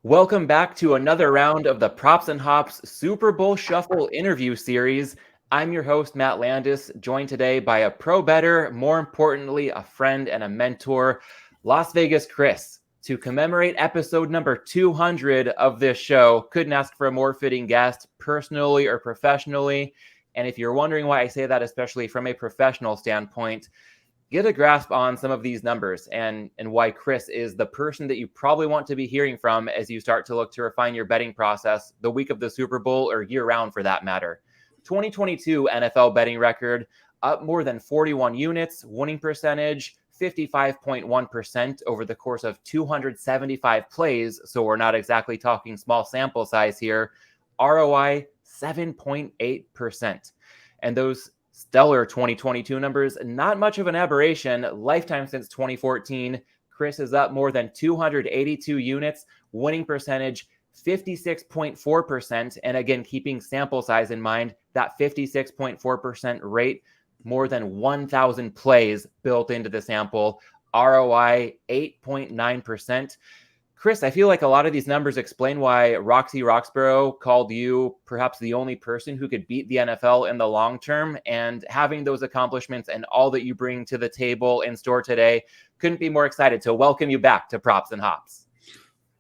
Welcome back to another round of the Props and Hops Super Bowl Shuffle interview series. I'm your host, Matt Landis, joined today by a pro bettor, more importantly, a friend and a mentor, Las Vegas Cris. To commemorate episode number 200 of this show, couldn't ask for a more fitting guest, personally or professionally. And if you're wondering why I say that, especially from a professional standpoint, get a grasp on some of these numbers and why Cris is the person that you probably want to be hearing from as you start to look to refine your betting process the week of the Super Bowl or year round for that matter. 2022 NFL betting record up more than 41 units, winning percentage 55.1% over the course of 275 plays. So we're not exactly talking small sample size here. ROI 7.8%. And those stellar 2022 numbers, not much of an aberration. Lifetime since 2014. Cris is up more than 282 units, winning percentage 56.4%. And again, keeping sample size in mind, that 56.4% rate, more than 1,000 plays built into the sample. ROI 8.9%. Cris, I feel like a lot of these numbers explain why Roxy Roxborough called you perhaps the only person who could beat the NFL in the long term. And having those accomplishments and all that you bring to the table in store today, couldn't be more excited to welcome you back to Props and Hops.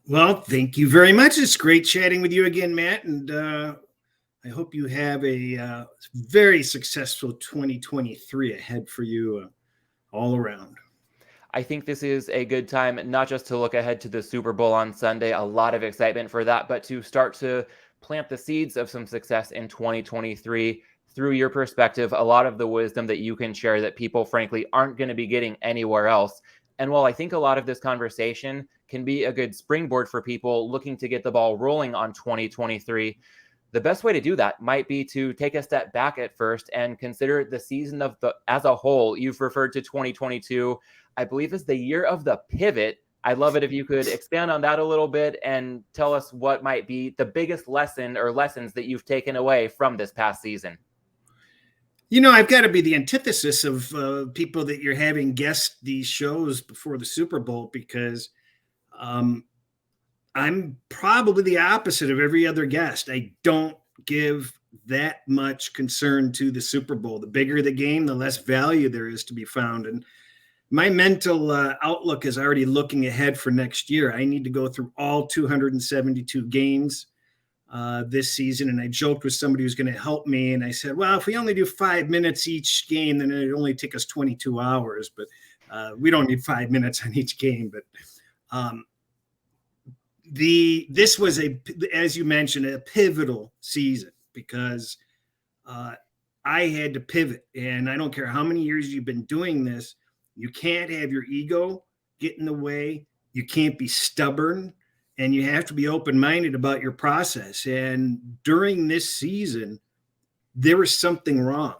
Well, thank you very much. It's great chatting with you again, Matt. And I hope you have a very successful 2023 ahead for you all around. I think this is a good time, not just to look ahead to the Super Bowl on Sunday, a lot of excitement for that, but to start to plant the seeds of some success in 2023 through your perspective, a lot of the wisdom that you can share that people, frankly, aren't going to be getting anywhere else. And while I think a lot of this conversation can be a good springboard for people looking to get the ball rolling on 2023, the best way to do that might be to take a step back at first and consider the season as a whole. You've referred to 2022, I believe, as the year of the pivot. I'd love it if you could expand on that a little bit and tell us what might be the biggest lesson or lessons that you've taken away from this past season. You know, I've got to be the antithesis of people that you're having guest these shows before the Super Bowl because I'm probably the opposite of every other guest. I don't give that much concern to the Super Bowl. The bigger the game, the less value there is to be found. And my mental outlook is already looking ahead for next year. I need to go through all 272 games this season. And I joked with somebody who's going to help me. And I said, well, if we only do 5 minutes each game, then it'd only take us 22 hours. But we don't need 5 minutes on each game. But this was as you mentioned, a pivotal season because I had to pivot, and I don't care how many years you've been doing this, you can't have your ego get in the way. You can't be stubborn, and you have to be open-minded about your process. And during this season, there was something wrong.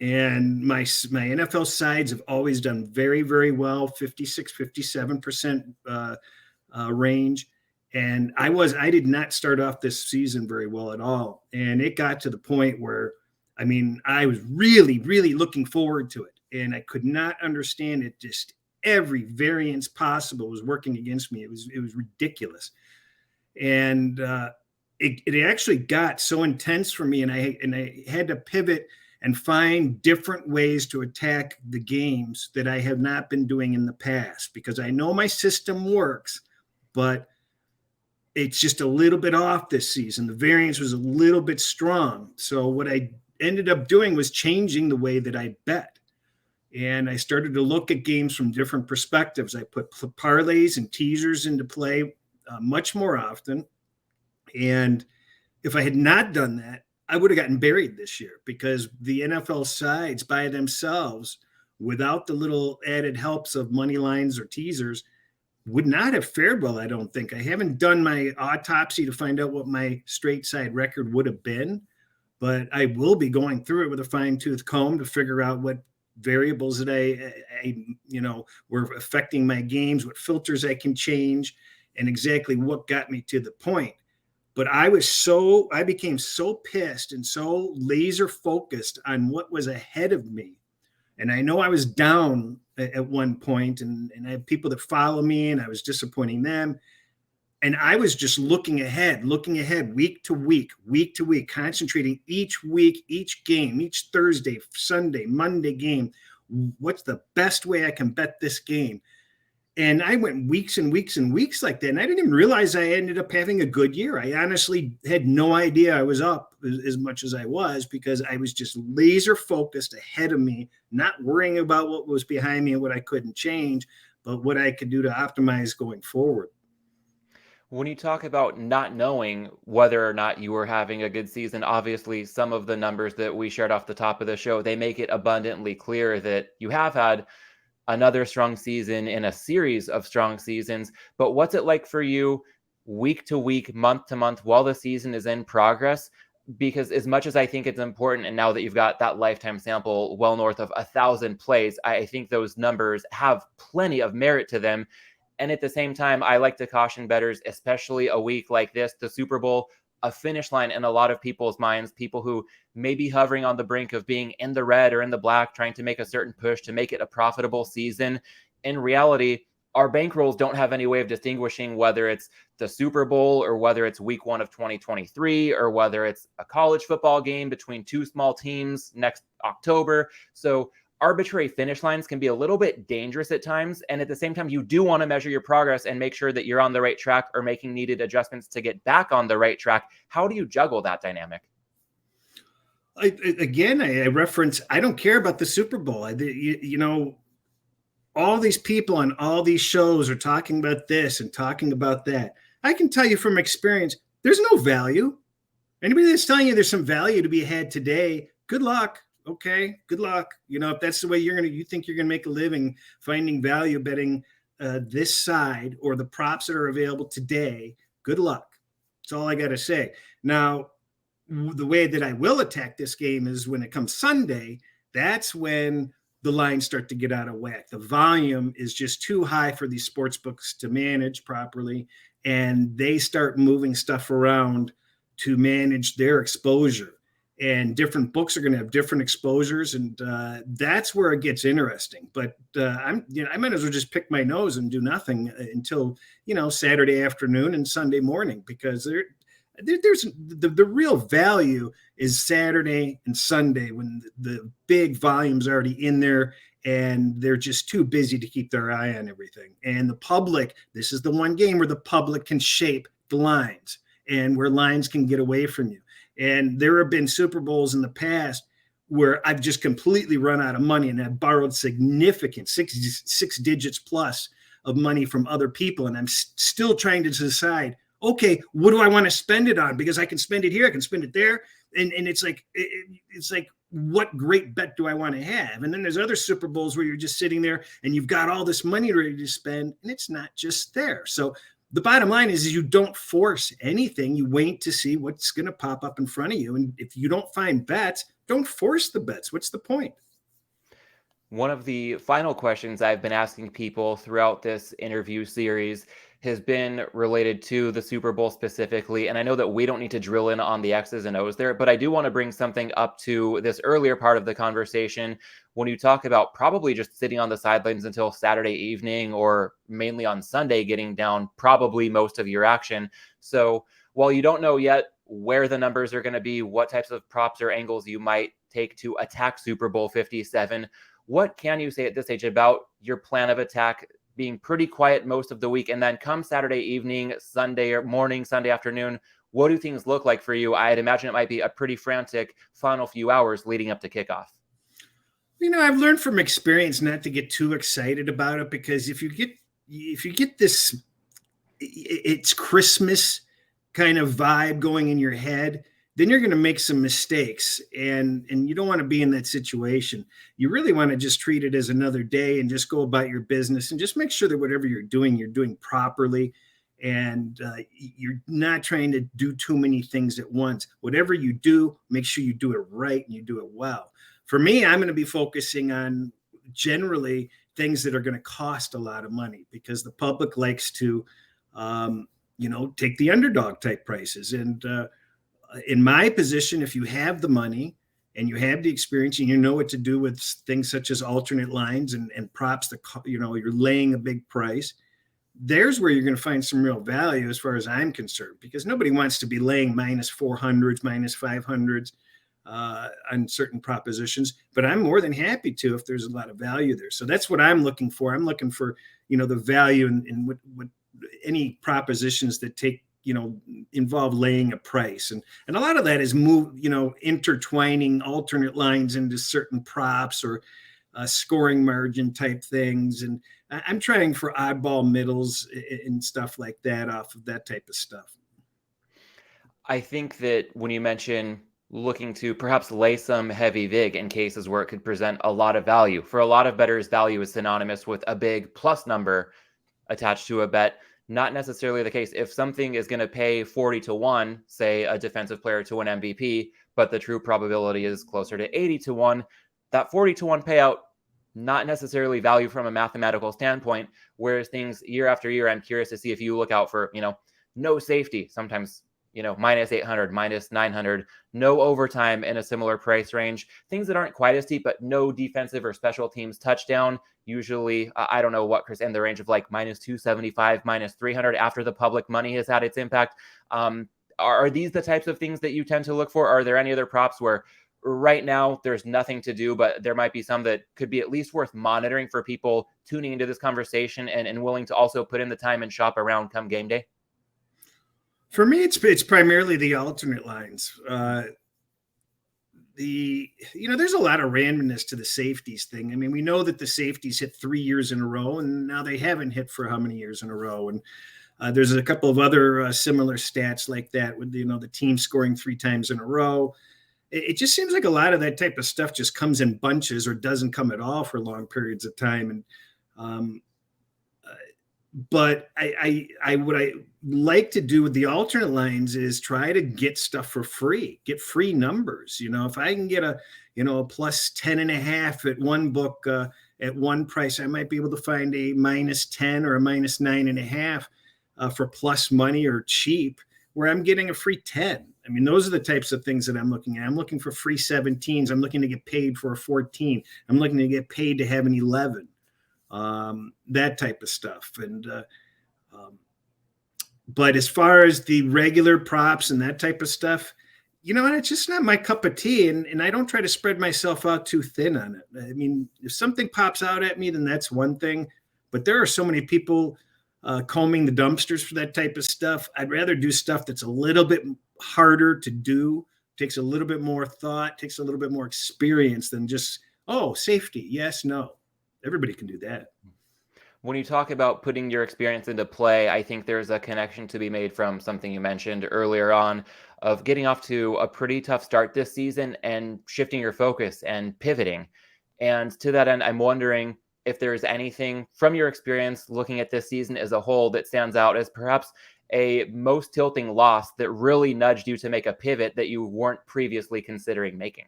And my NFL sides have always done very, very well, 56, 57% range. And I did not start off this season very well at all. And it got to the point where, I mean, I was really, really looking forward to it. And I could not understand it. Just every variance possible was working against me. It was ridiculous. And it actually got so intense for me. And I had to pivot and find different ways to attack the games that I have not been doing in the past, because I know my system works, but it's just a little bit off this season. The variance was a little bit strong. So what I ended up doing was changing the way that I bet. And I started to look at games from different perspectives. I put parlays and teasers into play much more often. And if I had not done that, I would have gotten buried this year, because the NFL sides by themselves, without the little added helps of money lines or teasers, would not have fared well, I don't think. I haven't done my autopsy to find out what my straight side record would have been, but I will be going through it with a fine-tooth comb to figure out what variables that I were affecting my games, what filters I can change, and exactly what got me to the point. But I became so pissed and so laser focused on what was ahead of me. And I know I was down at one point, and I have people that follow me, and I was disappointing them. And I was just looking ahead week to week, concentrating each week, each game, each Thursday, Sunday, Monday game. What's the best way I can bet this game? And I went weeks and weeks and weeks like that. And I didn't even realize I ended up having a good year. I honestly had no idea I was up as much as I was, because I was just laser focused ahead of me, not worrying about what was behind me and what I couldn't change, but what I could do to optimize going forward. When you talk about not knowing whether or not you were having a good season, obviously some of the numbers that we shared off the top of the show, they make it abundantly clear that you have had another strong season in a series of strong seasons. But what's it like for you week to week, month to month, while the season is in progress? Because as much as I think it's important, and now that you've got that lifetime sample well north of 1,000 plays, I think those numbers have plenty of merit to them. And at the same time, I like to caution bettors, especially a week like this, the Super Bowl, a finish line in a lot of people's minds, people who may be hovering on the brink of being in the red or in the black, trying to make a certain push to make it a profitable season. In reality, our bankrolls don't have any way of distinguishing whether it's the Super Bowl or whether it's week 1 of 2023 or whether it's a college football game between two small teams next October. So arbitrary finish lines can be a little bit dangerous at times. And at the same time, you do want to measure your progress and make sure that you're on the right track or making needed adjustments to get back on the right track. How do you juggle that dynamic? I reference, I don't care about the Super Bowl. All these people on all these shows are talking about this and talking about that. I can tell you from experience, there's no value. Anybody that's telling you there's some value to be had today, good luck. Okay, good luck. If that's the way you think you're gonna make a living finding value betting this side or the props that are available today, good luck. That's all I got to say. Now, the way that I will attack this game is when it comes Sunday. That's when the lines start to get out of whack. The volume is just too high for these sports books to manage properly, and they start moving stuff around to manage their exposure. And different books are going to have different exposures, and that's where it gets interesting. But I might as well just pick my nose and do nothing until Saturday afternoon and Sunday morning, because there's the real value is Saturday and Sunday when the big volume's already in there and they're just too busy to keep their eye on everything. And the public, this is the one game where the public can shape the lines and where lines can get away from you. And there have been Super Bowls in the past where I've just completely run out of money and I've borrowed significant six digits plus of money from other people. And I'm still trying to decide, okay, what do I want to spend it on? Because I can spend it here, I can spend it there. And it's like, what great bet do I want to have? And then there's other Super Bowls where you're just sitting there and you've got all this money ready to spend and it's not just there. So the bottom line is you don't force anything. You wait to see what's going to pop up in front of you. And if you don't find bets, don't force the bets. What's the point? One of the final questions I've been asking people throughout this interview series has been related to the Super Bowl specifically. And I know that we don't need to drill in on the X's and O's there, but I do want to bring something up to this earlier part of the conversation when you talk about probably just sitting on the sidelines until Saturday evening or mainly on Sunday, getting down probably most of your action. So while you don't know yet where the numbers are going to be, what types of props or angles you might take to attack Super Bowl 57, what can you say at this stage about your plan of attack being pretty quiet most of the week? And then come Saturday evening, Sunday or morning, Sunday afternoon, what do things look like for you? I'd imagine it might be a pretty frantic final few hours leading up to kickoff. I've learned from experience not to get too excited about it, because if you get this, it's Christmas kind of vibe going in your head, then you're going to make some mistakes, and you don't want to be in that situation. You really want to just treat it as another day and just go about your business and just make sure that whatever you're doing properly, and you're not trying to do too many things at once. Whatever you do, make sure you do it right and you do it well. For me, I'm going to be focusing on generally things that are going to cost a lot of money, because the public likes to, take the underdog type prices. And in my position, if you have the money and you have the experience and you know what to do with things such as alternate lines and props that, you're laying a big price, there's where you're going to find some real value as far as I'm concerned, because nobody wants to be laying minus 400s, minus 500s on certain propositions. But I'm more than happy to if there's a lot of value there. So that's what I'm looking for. I'm looking for, the value in what any propositions that involve laying a price. And a lot of that is intertwining alternate lines into certain props or scoring margin type things. And I'm trying for oddball middles and stuff like that off of that type of stuff. I think that when you mention looking to perhaps lay some heavy vig in cases where it could present a lot of value, for a lot of bettors, value is synonymous with a big plus number attached to a bet. Not necessarily the case. If something is going to pay 40-1, say a defensive player to win MVP, but the true probability is closer to 80-1, that 40-1 payout, not necessarily value from a mathematical standpoint. Whereas things year after year, I'm curious to see if you look out for, no safety, sometimes, minus 800, minus 900, no overtime in a similar price range, things that aren't quite as deep, but no defensive or special teams touchdown. Usually, I don't know what, Cris, in the range of like minus 275, minus 300 after the public money has had its impact. Are these the types of things that you tend to look for? Are there any other props where right now there's nothing to do, but there might be some that could be at least worth monitoring for people tuning into this conversation and willing to also put in the time and shop around come game day? For me, it's primarily the alternate lines. There's a lot of randomness to the safeties thing. I mean, we know that the safeties hit 3 years in a row, and now they haven't hit for how many years in a row. And there's a couple of other similar stats like that with, the team scoring 3 times in a row. It just seems like a lot of that type of stuff just comes in bunches or doesn't come at all for long periods of time. And, but what I like to do with the alternate lines is try to get stuff for free, get free numbers. If I can get a plus 10.5 at one book at one price, I might be able to find a minus 10 or a minus 9.5 for plus money or cheap, where I'm getting a free 10. I mean, those are the types of things that I'm looking at. I'm looking for free 17s. I'm looking to get paid for a 14. I'm looking to get paid to have an 11. That type of stuff. And but as far as the regular props and that type of stuff, it's just not my cup of tea. And I don't try to spread myself out too thin on it. I mean, if something pops out at me, then that's one thing. But there are so many people combing the dumpsters for that type of stuff. I'd rather do stuff that's a little bit harder to do, takes a little bit more thought, takes a little bit more experience than just, safety. Yes, no. Everybody can do that. When you talk about putting your experience into play, I think there's a connection to be made from something you mentioned earlier on of getting off to a pretty tough start this season and shifting your focus and pivoting. And to that end, I'm wondering if there's anything from your experience looking at this season as a whole that stands out as perhaps a most tilting loss that really nudged you to make a pivot that you weren't previously considering making.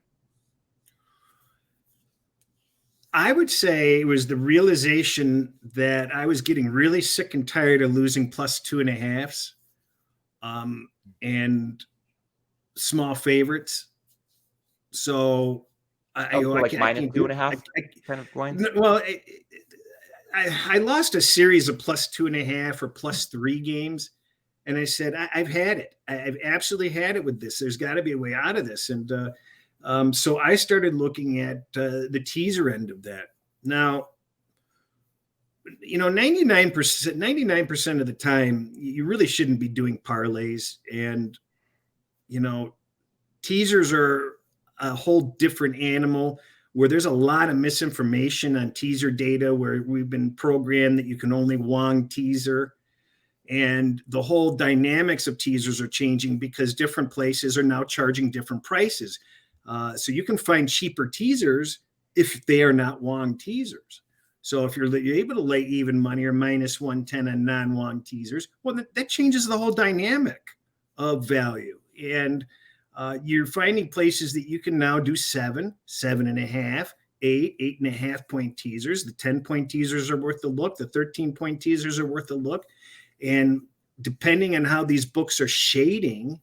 I would say it was the realization that I was getting really sick and tired of losing plus 2.5s and small favorites. So minus 2.5 kind of lines? Well, I lost a series of plus 2.5 or plus 3 games. And I said, I've had it. I've absolutely had it with this. There's got to be a way out of this. And so I started looking at the teaser end of that. Now, 99% of the time, you really shouldn't be doing parlays. And, teasers are a whole different animal where there's a lot of misinformation on teaser data, where we've been programmed that you can only Wong teaser. And the whole dynamics of teasers are changing because different places are now charging different prices. So you can find cheaper teasers if they are not Wong teasers. So if you're able to lay even money or minus 110 on non-Wong teasers, well, that changes the whole dynamic of value. And you're finding places that you can now do 7, 7.5, 8, 8.5 point teasers. The 10-point teasers are worth the look. The 13-point teasers are worth the look. And depending on how these books are shading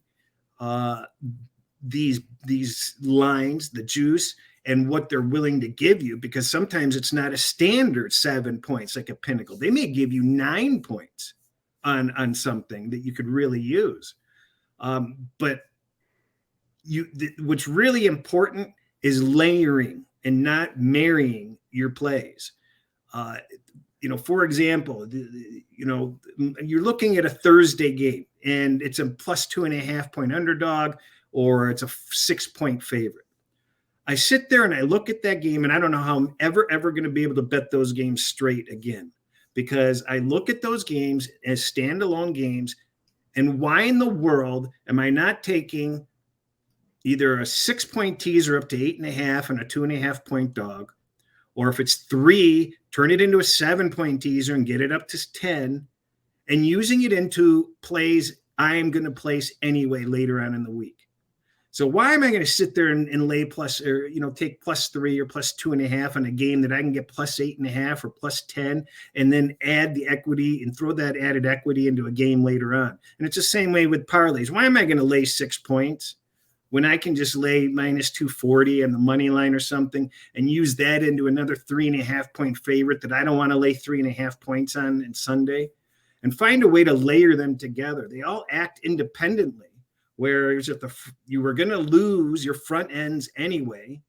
these lines, the juice, and what they're willing to give you, because sometimes it's not a standard 7 points like a Pinnacle. They may give you 9 points on something that you could really use. But what's really important is layering and not marrying your plays. For example, you're looking at a Thursday game and it's a plus 2.5 point underdog, or it's a 6 point favorite. I sit there and I look at that game and I don't know how I'm ever going to be able to bet those games straight again, because I look at those games as standalone games. And why in the world am I not taking either a 6 point teaser up to 8.5 and a 2.5 point dog, or if it's 3, turn it into a 7 point teaser and get it up to 10, and using it into plays I am going to place anyway later on in the week? So why am I going to sit there and lay plus, or take +3 or +2.5 on a game that I can get +8.5 or +10, and then add the equity and throw that added equity into a game later on? And it's the same way with parlays. Why am I going to lay 6 points when I can just lay -240 on the money line or something and use that into another 3.5 point favorite that I don't want to lay 3.5 points on Sunday? And find a way to layer them together. They all act independently. Whereas if you were going to lose your front ends anyway,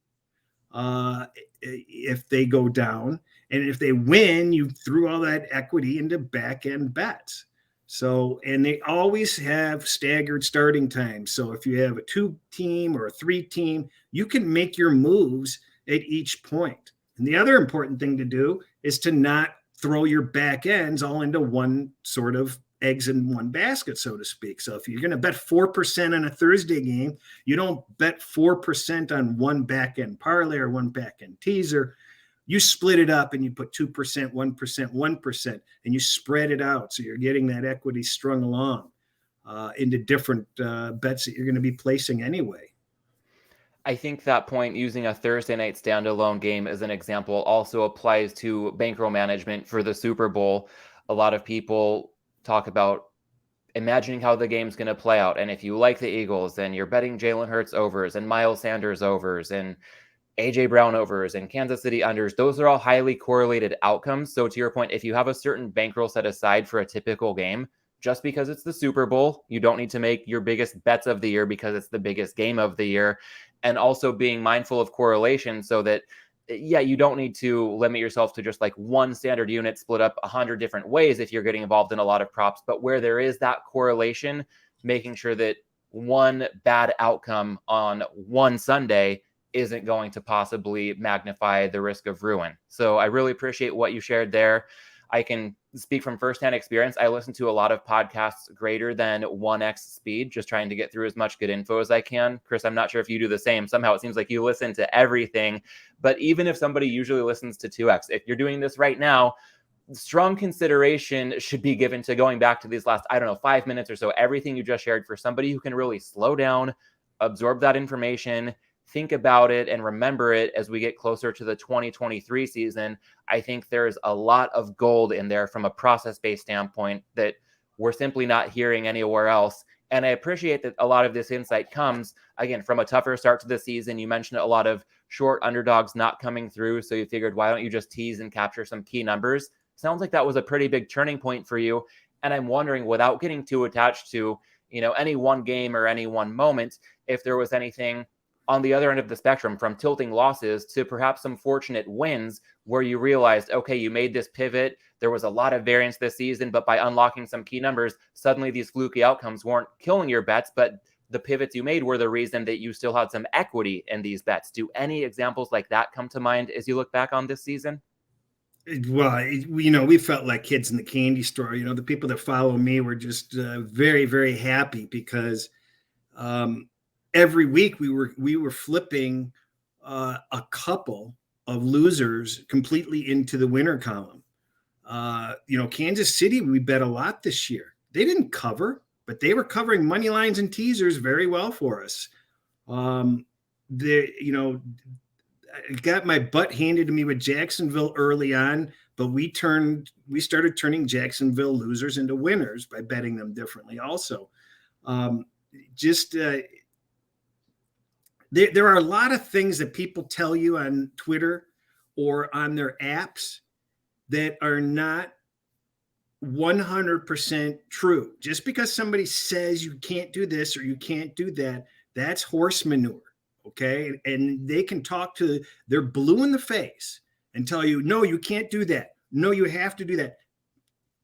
if they go down, and if they win, you threw all that equity into back end bets. So, and they always have staggered starting times. So if you have a 2 team or a 3 team, you can make your moves at each point. And the other important thing to do is to not throw your back ends all into one sort of eggs in one basket, so to speak. So if you're going to bet 4% on a Thursday game, you don't bet 4% on one back end parlay or one back end teaser. You split it up and you put 2%, 1%, 1%, and you spread it out. So you're getting that equity strung along into different bets that you're going to be placing anyway. I think that point, using a Thursday night standalone game as an example, also applies to bankroll management for the Super Bowl. A lot of people talk about imagining how the game's going to play out. And if you like the Eagles, then you're betting Jalen Hurts overs and Miles Sanders overs and AJ Brown overs and Kansas City unders. Those are all highly correlated outcomes. So to your point, if you have a certain bankroll set aside for a typical game, just because it's the Super Bowl, you don't need to make your biggest bets of the year because it's the biggest game of the year. And also being mindful of correlation so that, yeah, you don't need to limit yourself to just like one standard unit split up 100 different ways if you're getting involved in a lot of props. But where there is that correlation, making sure that one bad outcome on one Sunday isn't going to possibly magnify the risk of ruin. So I really appreciate what you shared there. I can speak from firsthand experience. I listen to a lot of podcasts greater than 1x speed, just trying to get through as much good info as I can. Chris, I'm not sure if you do the same. Somehow it seems like you listen to everything. But even if somebody usually listens to 2x, if you're doing this right now, strong consideration should be given to going back to these last, 5 minutes or so, everything you just shared, for somebody who can really slow down, absorb that information, think about it, and remember it as we get closer to the 2023 season. I think there's a lot of gold in there from a process-based standpoint that we're simply not hearing anywhere else. And I appreciate that a lot of this insight comes, again, from a tougher start to the season. You mentioned a lot of short underdogs not coming through, so you figured, why don't you just tease and capture some key numbers? Sounds like that was a pretty big turning point for you. And I'm wondering, without getting too attached to, any one game or any one moment, if there was anything on the other end of the spectrum, from tilting losses to perhaps some fortunate wins, where you realized, okay, you made this pivot. There was a lot of variance this season, but by unlocking some key numbers, suddenly these fluky outcomes weren't killing your bets, but the pivots you made were the reason that you still had some equity in these bets. Do any examples like that come to mind as you look back on this season? Well, we felt like kids in the candy store. The people that follow me were just very, very happy because every week we were flipping a couple of losers completely into the winner column. Kansas City, we bet a lot this year. They didn't cover, but they were covering money lines and teasers very well for us. I got my butt handed to me with Jacksonville early on, but we started turning Jacksonville losers into winners by betting them differently also. there are a lot of things that people tell you on Twitter or on their apps that are not 100% true. Just because somebody says you can't do this or you can't do that, that's horse manure. Okay. And they can talk to, they're blue in the face and tell you, no, you can't do that. No, you have to do that.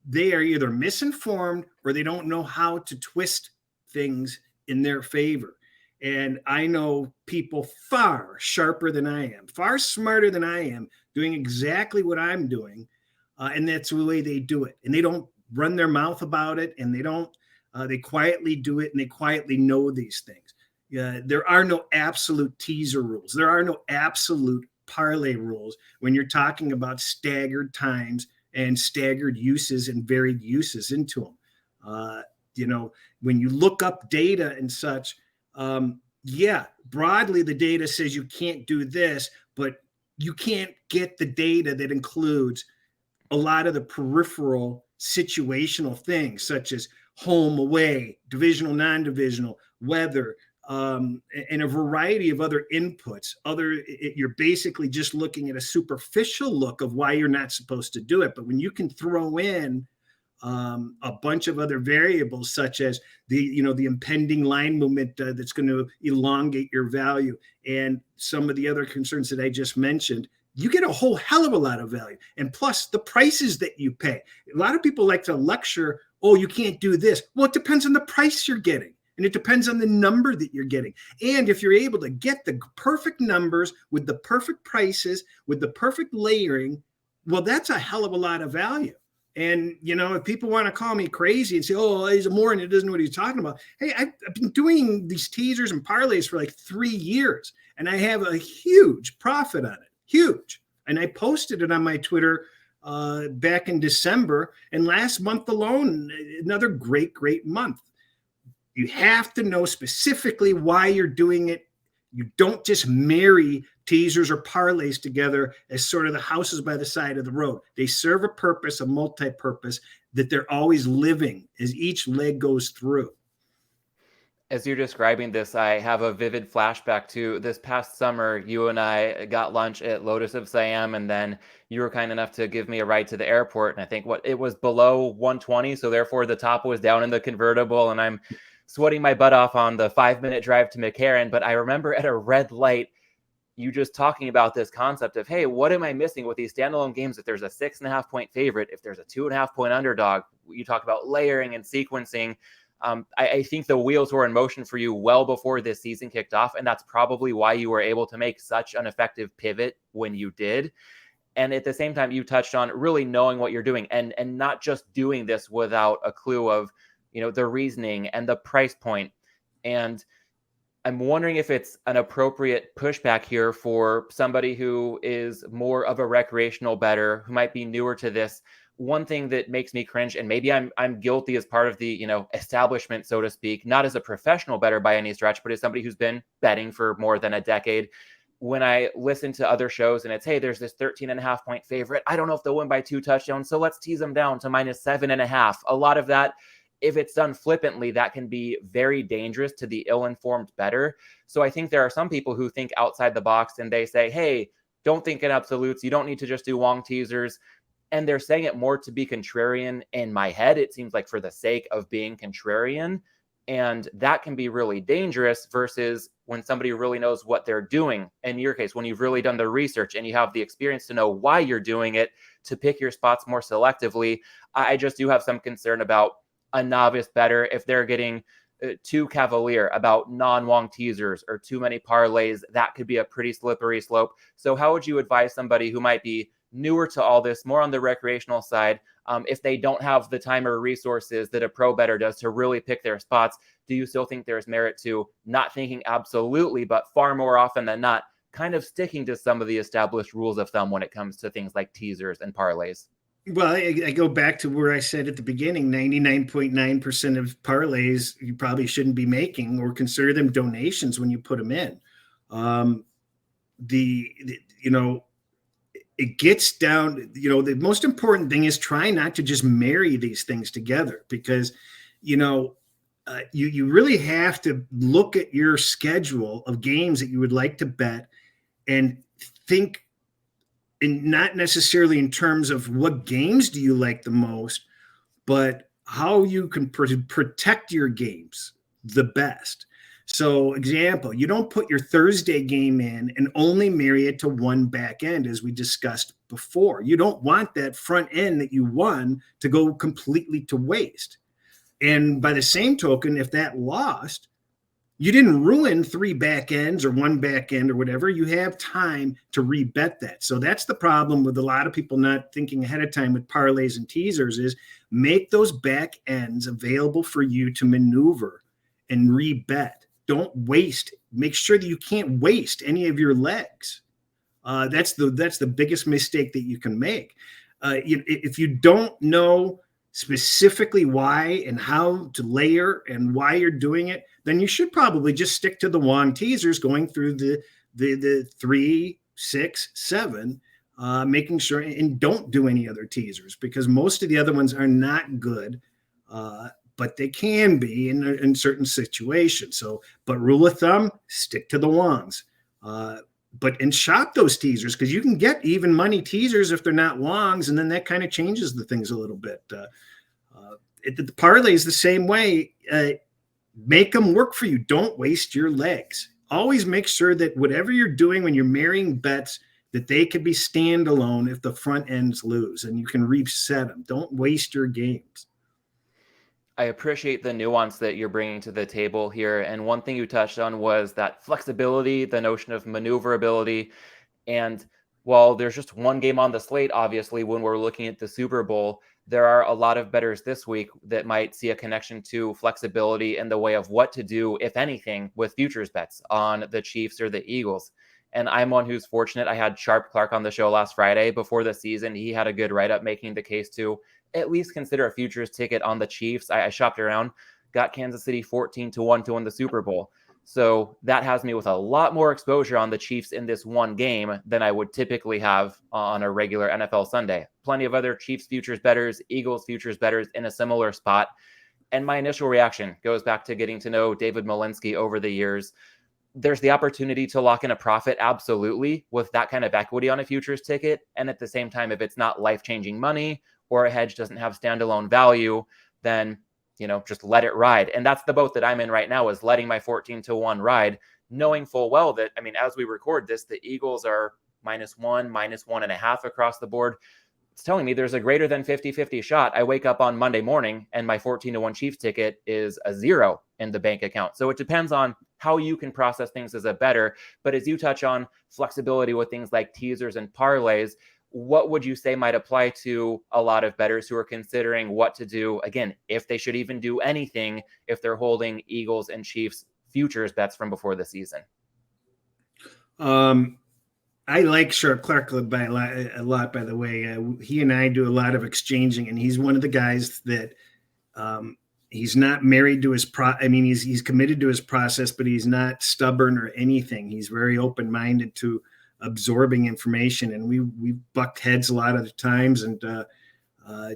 They are either misinformed or they don't know how to twist things in their favor. And I know people far sharper than I am, far smarter than I am, doing exactly what I'm doing. And that's the way they do it. And they don't run their mouth about it. And they quietly do it, and they quietly know these things. There are no absolute teaser rules. There are no absolute parlay rules when you're talking about staggered times and staggered uses and varied uses into them. When you look up data and such, broadly the data says you can't do this, but you can't get the data that includes a lot of the peripheral situational things, such as home, away, divisional, non-divisional, weather, and a variety of other inputs. You're basically just looking at a superficial look of why you're not supposed to do it. But when you can throw in a bunch of other variables, such as the impending line movement that's going to elongate your value, and some of the other concerns that I just mentioned, you get a whole hell of a lot of value. And plus the prices that you pay. A lot of people like to lecture, oh, you can't do this. Well, it depends on the price you're getting. And it depends on the number that you're getting. And if you're able to get the perfect numbers with the perfect prices, with the perfect layering, well, that's a hell of a lot of value. And, if people want to call me crazy and say, oh, he's a moron, he doesn't know what he's talking about. Hey, I've been doing these teasers and parlays for like 3 years, and I have a huge profit on it. Huge. And I posted it on my Twitter back in December. And last month alone, another great month. You have to know specifically why you're doing it. You don't just marry teasers or parlays together as sort of the houses by the side of the road. They serve a purpose, a multi-purpose that they're always living as each leg goes through. As you're describing this, I have a vivid flashback to this past summer. You and I got lunch at Lotus of Siam, and then you were kind enough to give me a ride to the airport. And I think it was below 120, so therefore the top was down in the convertible, and I'm sweating my butt off on the 5-minute drive to McCarran. But I remember at a red light, you just talking about this concept of, hey, what am I missing with these standalone games? If there's a 6.5 point favorite, if there's a 2.5 point underdog, you talk about layering and sequencing. I think the wheels were in motion for you well before this season kicked off, and that's probably why you were able to make such an effective pivot when you did. And at the same time, you touched on really knowing what you're doing and not just doing this without a clue of, the reasoning and the price point. And I'm wondering if it's an appropriate pushback here for somebody who is more of a recreational bettor, who might be newer to this. One thing that makes me cringe, and maybe I'm guilty as part of the establishment, so to speak, not as a professional bettor by any stretch, but as somebody who's been betting for more than a decade. When I listen to other shows and it's, hey, there's this 13.5 point favorite, I don't know if they'll win by 2 touchdowns, so let's tease them down to -7.5. A lot of that, if it's done flippantly, that can be very dangerous to the ill-informed bettor. So I think there are some people who think outside the box and they say, hey, don't think in absolutes. You don't need to just do long teasers. And they're saying it more to be contrarian. In my head, it seems like for the sake of being contrarian. And that can be really dangerous versus when somebody really knows what they're doing. In your case, when you've really done the research and you have the experience to know why you're doing it, to pick your spots more selectively. I just do have some concern about a novice bettor if they're getting too cavalier about non-long teasers or too many parlays. That could be a pretty slippery slope. So how would you advise somebody who might be newer to all this, more on the recreational side, if they don't have the time or resources that a pro bettor does to really pick their spots? Do you still think there's merit to not thinking absolutely, but far more often than not, kind of sticking to some of the established rules of thumb when it comes to things like teasers and parlays? Well, I go back to where I said at the beginning, 99.9% of parlays you probably shouldn't be making or consider them donations when you put them in. It gets down, the most important thing is try not to just marry these things together because, you really have to look at your schedule of games that you would like to bet and think, and not necessarily in terms of what games do you like the most, but how you can protect your games the best. So, example, you don't put your Thursday game in and only marry it to one back end, as we discussed before. You don't want that front end that you won to go completely to waste. And by the same token, if that lost, you didn't ruin three back ends or one back end or whatever. You have time to rebet that. So that's the problem with a lot of people not thinking ahead of time with parlays and teasers, is make those back ends available for you to maneuver and rebet. Don't waste. Make sure that you can't waste any of your legs. That's the biggest mistake that you can make. If you don't know specifically why and how to layer and why you're doing it, then you should probably just stick to the Wong teasers, going through the 3, 6, 7, making sure, and don't do any other teasers, because most of the other ones are not good, but they can be in certain situations. So, but rule of thumb, stick to the Wongs. And shop those teasers, because you can get even money teasers if they're not longs, and then that kind of changes the things a little bit. The parlay is the same way. Make them work for you. Don't waste your legs. Always make sure that whatever you're doing when you're marrying bets, that they can be standalone if the front ends lose, and you can reset them. Don't waste your games. I appreciate the nuance that you're bringing to the table here. And one thing you touched on was that flexibility, the notion of maneuverability. And while there's just one game on the slate, obviously, when we're looking at the Super Bowl, there are a lot of bettors this week that might see a connection to flexibility in the way of what to do, if anything, with futures bets on the Chiefs or the Eagles. And I'm one who's fortunate. I had Sharp Clark on the show last Friday before the season. He had a good write-up making the case to at least consider a futures ticket on the Chiefs. I shopped around, got Kansas City 14-1 to win the Super Bowl. So that has me with a lot more exposure on the Chiefs in this one game than I would typically have on a regular NFL Sunday. Plenty of other Chiefs futures bettors, Eagles futures bettors in a similar spot. And my initial reaction goes back to getting to know David Malinsky over the years. There's the opportunity to lock in a profit, absolutely, with that kind of equity on a futures ticket. And at the same time, if it's not life-changing money or a hedge doesn't have standalone value, then just let it ride. And that's the boat that I'm in right now, is letting my 14-1 ride, knowing full well that, as we record this, the Eagles are -1, -1.5 across the board. It's telling me there's a greater than 50-50 shot. I wake up on Monday morning and my 14-1 Chiefs ticket is a 0 in the bank account. So it depends on how you can process things as a bettor. But as you touch on flexibility with things like teasers and parlays, what would you say might apply to a lot of bettors who are considering what to do, again, if they should even do anything, if they're holding Eagles and Chiefs futures bets from before the season? I like Sharp Clark a lot, by the way. He and I do a lot of exchanging, and he's one of the guys that he's not married to his he's committed to his process, but he's not stubborn or anything. He's very open-minded to absorbing information, and we bucked heads a lot of the times, and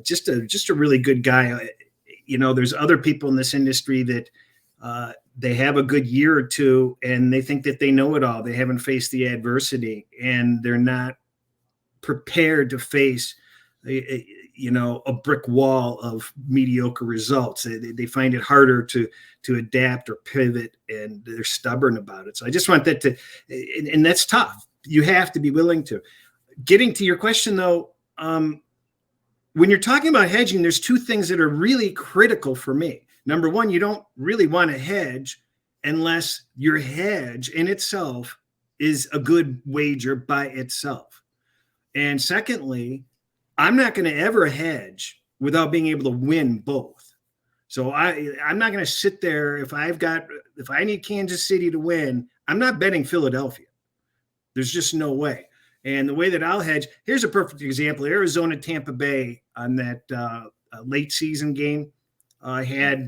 just a really good guy. There's other people in this industry that they have a good year or two and they think that they know it all. They haven't faced the adversity, and they're not prepared to face a brick wall of mediocre results. They find it harder to adapt or pivot, and they're stubborn about it. So I just want that and that's tough. You have to be willing to. Getting to your question, though, when you're talking about hedging, there's two things that are really critical for me. Number one, you don't really want to hedge unless your hedge in itself is a good wager by itself. And secondly, I'm not going to ever hedge without being able to win both. So I'm not going to sit there if I need Kansas City to win, I'm not betting Philadelphia. There's just no way. And the way that I'll hedge, here's a perfect example. Arizona, Tampa Bay on that late season game. I had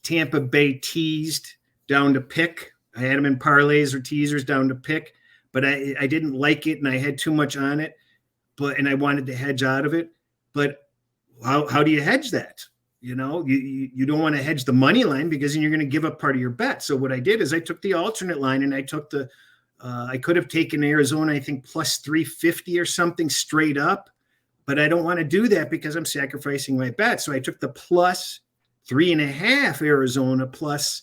Tampa Bay teased down to pick. I had them in parlays or teasers down to pick, but I didn't like it, and I had too much on it. And I wanted to hedge out of it. But how do you hedge that? You know, you don't want to hedge the money line because then you're going to give up part of your bet. So what I did is I took the alternate line and I took I could have taken Arizona, I think plus 350 or something straight up, but I don't want to do that because I'm sacrificing my bet. So I took the plus 3.5 Arizona plus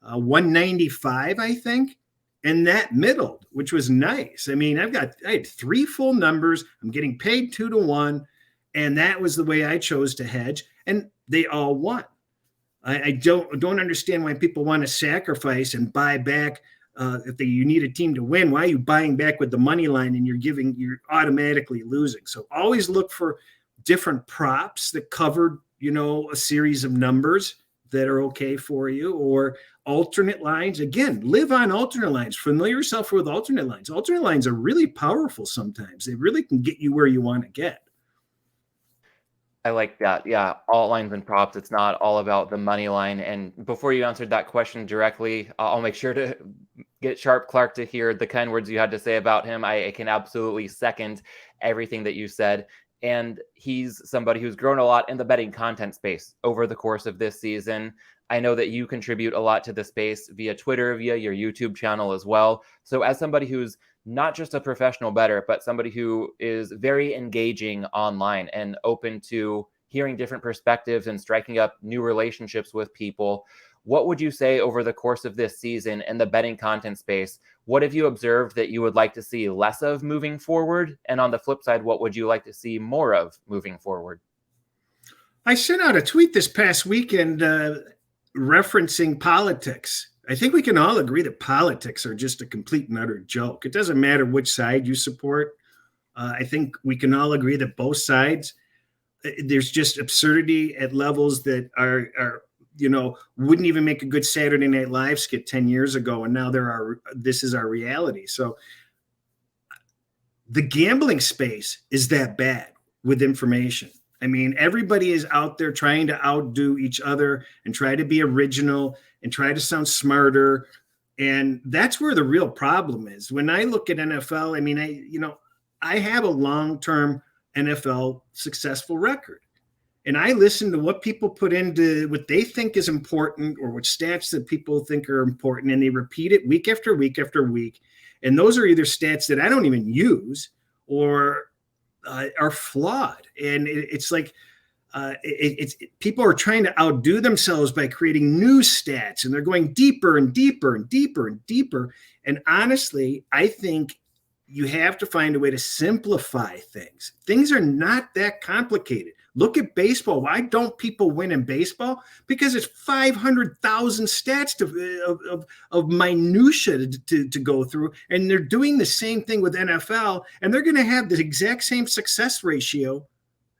195, I think. And that middled, which was nice. I mean, I had 3 full numbers. I'm getting paid 2-1. And that was the way I chose to hedge. And they all won. I don't understand why people want to sacrifice and buy back. You need a team to win, why are you buying back with the money line and you're automatically losing? So always look for different props that covered, a series of numbers that are okay for you, or alternate lines. Again, live on alternate lines. Familiar yourself with alternate lines. Alternate lines are really powerful sometimes. They really can get you where you want to get. I like that. Yeah, all lines and props. It's not all about the money line. And before you answered that question directly, I'll make sure to get Sharp Clark to hear the kind words you had to say about him. I can absolutely second everything that you said. And he's somebody who's grown a lot in the betting content space over the course of this season. I know that you contribute a lot to the space via Twitter, via your YouTube channel as well. So as somebody who's not just a professional bettor, but somebody who is very engaging online and open to hearing different perspectives and striking up new relationships with people, what would you say over the course of this season in the betting content space? What have you observed that you would like to see less of moving forward? And on the flip side, what would you like to see more of moving forward? I sent out a tweet this past weekend referencing politics. I think we can all agree that politics are just a complete and utter joke. It doesn't matter which side you support. I think we can all agree that both sides, there's just absurdity at levels that are wouldn't even make a good Saturday Night Live skit 10 years ago. And now this is our reality. So the gambling space is that bad with information. I mean, everybody is out there trying to outdo each other and try to be original and try to sound smarter. And that's where the real problem is. When I look at NFL, I mean, I have a long-term NFL successful record. And I listen to what people put into what they think is important or what stats that people think are important. And they repeat it week after week after week. And those are either stats that I don't even use or are flawed. And it's like, people are trying to outdo themselves by creating new stats, and they're going deeper and deeper and deeper and deeper. And honestly, I think you have to find a way to simplify things. Things are not that complicated. Look at baseball. Why don't people win in baseball? Because it's 500,000 stats of minutia to go through. And they're doing the same thing with NFL, and they're going to have the exact same success ratio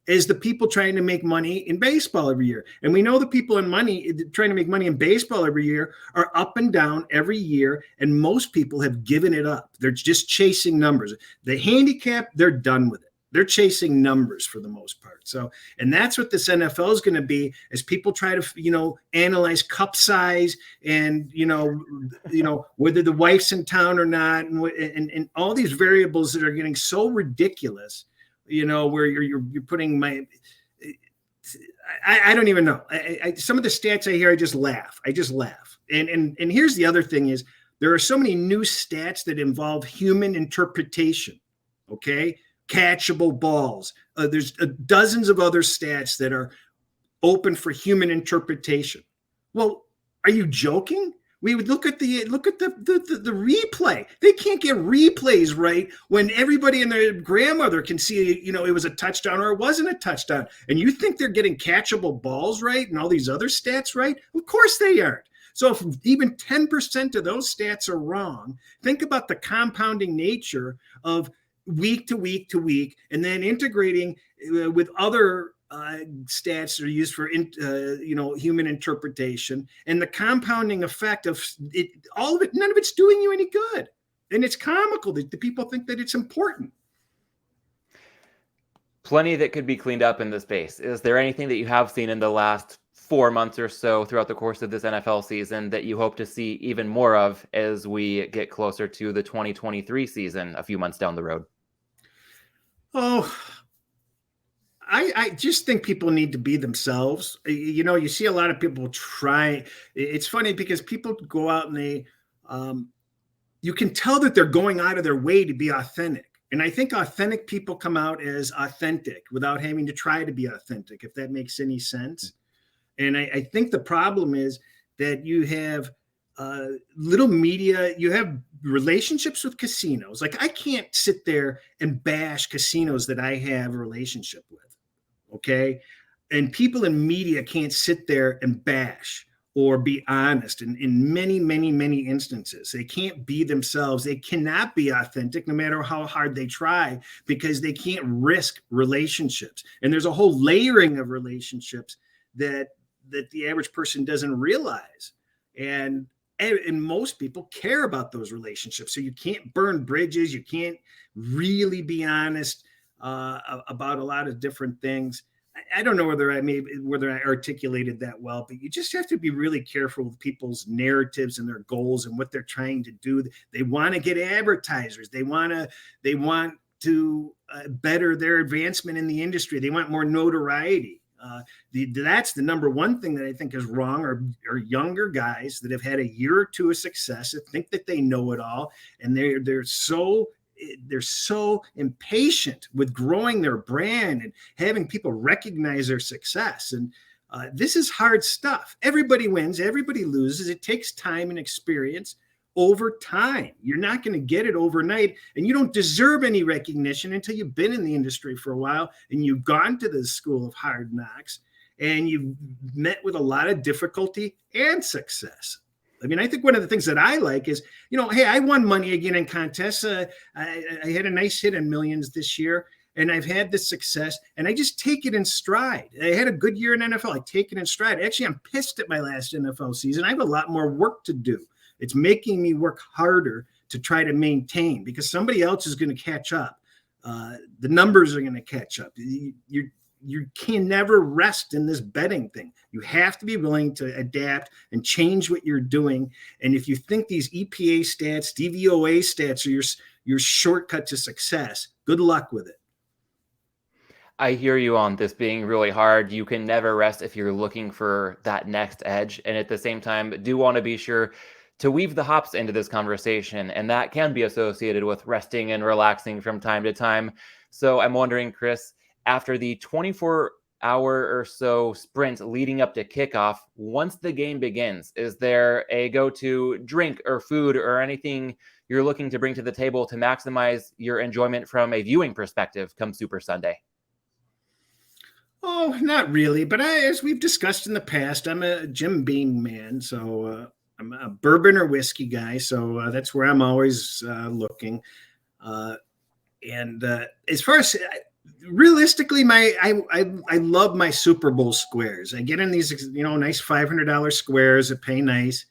as the people trying to make money in baseball every year. And we know the people trying to make money in baseball every year are up and down every year. And most people have given it up. They're just chasing numbers. The handicap, they're done with it. They're chasing numbers for the most part. So, and that's what this NFL is going to be as people try to, analyze cup size and, whether the wife's in town or not. And all these variables that are getting so ridiculous, where you're putting I don't even know. Some of the stats I hear, I just laugh. And here's the other thing is there are so many new stats that involve human interpretation. Okay. Catchable balls. There's dozens of other stats that are open for human interpretation. Well, are you joking? We would look at the replay. They can't get replays right when everybody and their grandmother can see, it was a touchdown or it wasn't a touchdown. And you think they're getting catchable balls right and all these other stats right? Of course they aren't. So if even 10% of those stats are wrong, think about the compounding nature of week to week to week, and then integrating with other stats that are used for human interpretation, and the compounding effect of it. All of it, none of it's doing you any good, and it's comical that the people think that it's important. Plenty that could be cleaned up in the space. Is there anything that you have seen in the last 4 months or so throughout the course of this NFL season that you hope to see even more of as we get closer to the 2023 season a few months down the road? Oh, I just think people need to be themselves. You see a lot of people try. It's funny because people go out and you can tell that they're going out of their way to be authentic. And I think authentic people come out as authentic without having to try to be authentic, if that makes any sense. And I think the problem is that you have little media, you have relationships with casinos. Like, I can't sit there and bash casinos that I have a relationship with. Okay. And people in media can't sit there and bash or be honest in many, many, many instances. They can't be themselves. They cannot be authentic no matter how hard they try, because they can't risk relationships. And there's a whole layering of relationships that the average person doesn't realize. And most people care about those relationships. So you can't burn bridges. You can't really be honest about a lot of different things. I don't know whether I articulated that well, but you just have to be really careful with people's narratives and their goals and what they're trying to do. They want to get advertisers. They want to better their advancement in the industry. They want more notoriety. That's the number one thing that I think is wrong, are younger guys that have had a year or two of success that think that they know it all, and they're so impatient with growing their brand and having people recognize their success. And this is hard stuff. Everybody wins, everybody loses. It takes time and experience over time. You're not going to get it overnight, and you don't deserve any recognition until you've been in the industry for a while and you've gone to the school of hard knocks and you've met with a lot of difficulty and success. I mean, I think one of the things that I like is, hey, I won money again in contests. I had a nice hit in millions this year, and I've had this success, and I just take it in stride. I had a good year in NFL. I take it in stride. Actually, I'm pissed at my last NFL season. I have a lot more work to do. It's making me work harder to try to maintain, because somebody else is going to catch up. The numbers are going to catch up. You can never rest in this betting thing. You have to be willing to adapt and change what you're doing. And if you think these EPA stats, DVOA stats are your shortcut to success, good luck with it. I hear you on this being really hard. You can never rest if you're looking for that next edge. And at the same time, do want to be sure to weave the hops into this conversation. And that can be associated with resting and relaxing from time to time. So I'm wondering, Cris, after the 24-hour or so sprint leading up to kickoff, once the game begins, is there a go-to drink or food or anything you're looking to bring to the table to maximize your enjoyment from a viewing perspective come Super Sunday? Oh, not really. But as we've discussed in the past, I'm a Jim Beam man. So I'm a bourbon or whiskey guy. So that's where I'm always looking. And as far as realistically, I love my Super Bowl squares. I get in these nice $500 squares that pay nice,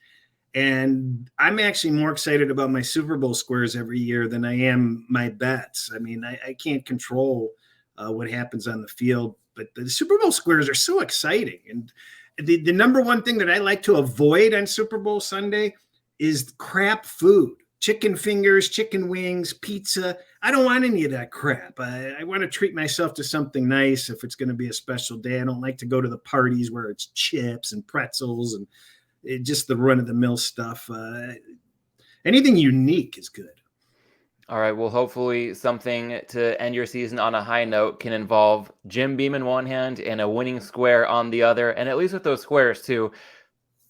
and I'm actually more excited about my Super Bowl squares every year than I am my bets. I mean, I can't control what happens on the field, but the Super Bowl squares are so exciting. And the number one thing that I like to avoid on Super Bowl Sunday is crap food. Chicken fingers, chicken wings, pizza. I don't want any of that crap. I want to treat myself to something nice if it's going to be a special day. I don't like to go to the parties where it's chips and pretzels and just the run-of-the-mill stuff. Anything unique is good. All right. Well, hopefully something to end your season on a high note can involve Jim Beam in one hand and a winning square on the other. And at least with those squares, too,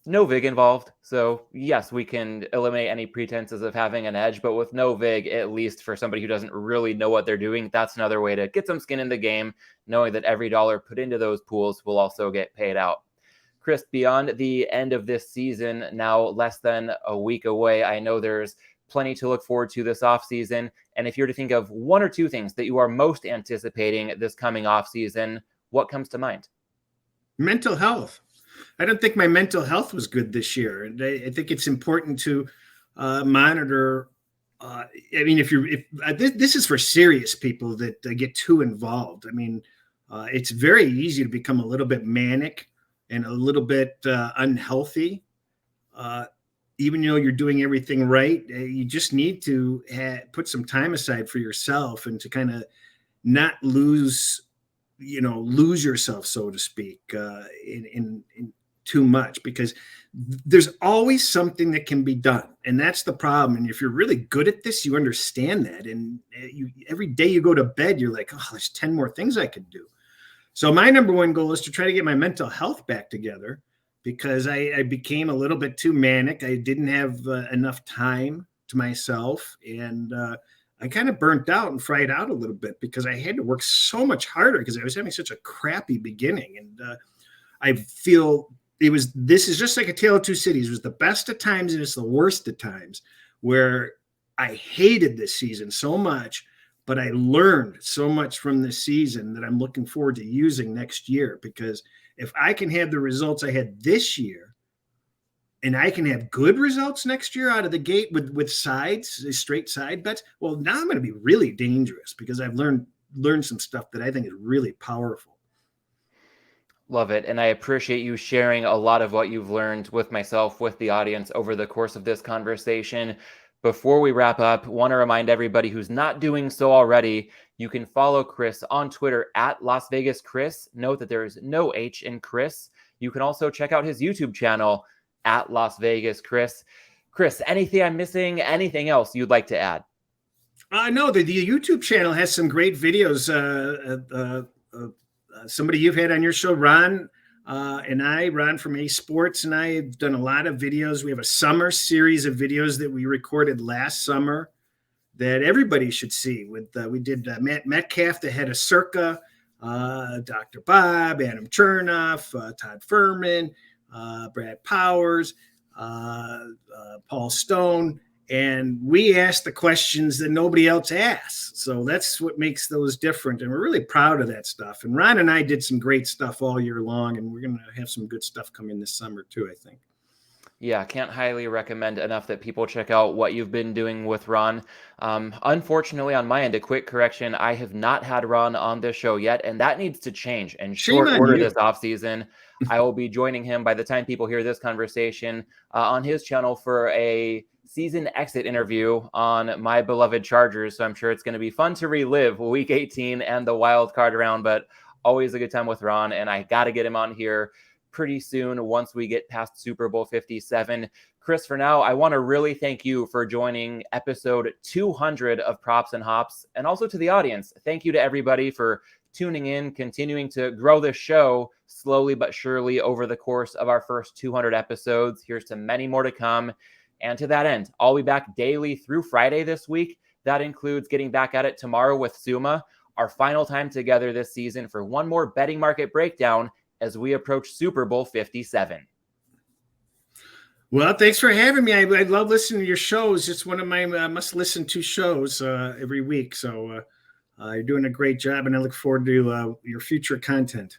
no VIG involved. So yes, we can eliminate any pretenses of having an edge, but with no VIG, at least for somebody who doesn't really know what they're doing, that's another way to get some skin in the game, knowing that every dollar put into those pools will also get paid out. Cris, beyond the end of this season, now less than a week away, I know there's plenty to look forward to this offseason. And if you're to think of one or two things that you are most anticipating this coming offseason, what comes to mind? Mental health. I don't think my mental health was good this year. And I think it's important to monitor. I mean, this is for serious people that get too involved. I mean, it's very easy to become a little bit manic and a little bit unhealthy. Even though you're doing everything right, you just need to put some time aside for yourself and to kind of not lose lose yourself, so to speak, in too much, because there's always something that can be done. And that's the problem. And if you're really good at this, you understand that. And every day you go to bed, you're like, oh, there's 10 more things I could do. So my number one goal is to try to get my mental health back together, because I became a little bit too manic. I didn't have enough time to myself. And I kind of burnt out and fried out a little bit, because I had to work so much harder because I was having such a crappy beginning. And I feel this is just like a tale of two cities. It was the best at times and it's the worst at times, where I hated this season so much, but I learned so much from this season that I'm looking forward to using next year. Because if I can have the results I had this year, and I can have good results next year out of the gate with straight side bets, well, now I'm going to be really dangerous, because I've learned some stuff that I think is really powerful. Love it. And I appreciate you sharing a lot of what you've learned with myself, with the audience over the course of this conversation. Before we wrap up, want to remind everybody who's not doing so already, you can follow Cris on Twitter at Las Vegas Cris. Note that there is no H in Cris. You can also check out his YouTube channel at Las Vegas Cris. Cris, anything I'm missing? Anything else you'd like to add? No, the YouTube channel has some great videos. Somebody you've had on your show, Ron, Ron from A Sports, and I have done a lot of videos. We have a summer series of videos that we recorded last summer that everybody should see. We did Matt Metcalf, the head of Circa, Dr. Bob, Adam Chernoff, Todd Furman, Brad Powers, Paul Stone. And we ask the questions that nobody else asks. So that's what makes those different. And we're really proud of that stuff. And Ron and I did some great stuff all year long. And we're going to have some good stuff coming this summer too, I think. Yeah, can't highly recommend enough that people check out what you've been doing with Ron. Unfortunately, on my end, a quick correction. I have not had Ron on this show yet, and that needs to change in short order this offseason. I will be joining him by the time people hear this conversation on his channel for a season exit interview on my beloved Chargers. So I'm sure it's going to be fun to relive Week 18 and the wild card round, but always a good time with Ron, and I got to get him on here pretty soon once we get past Super Bowl 57. Cris, for now, I want to really thank you for joining episode 200 of Props and Hops, and also to the audience. Thank you to everybody for tuning in, continuing to grow this show slowly but surely over the course of our first 200 episodes. Here's to many more to come. And to that end, I'll be back daily through Friday this week. That includes getting back at it tomorrow with Suma, our final time together this season for one more betting market breakdown as we approach Super Bowl 57. Well, thanks for having me. I love listening to your shows. It's one of my must-listen-to shows every week. So you're doing a great job, and I look forward to your future content.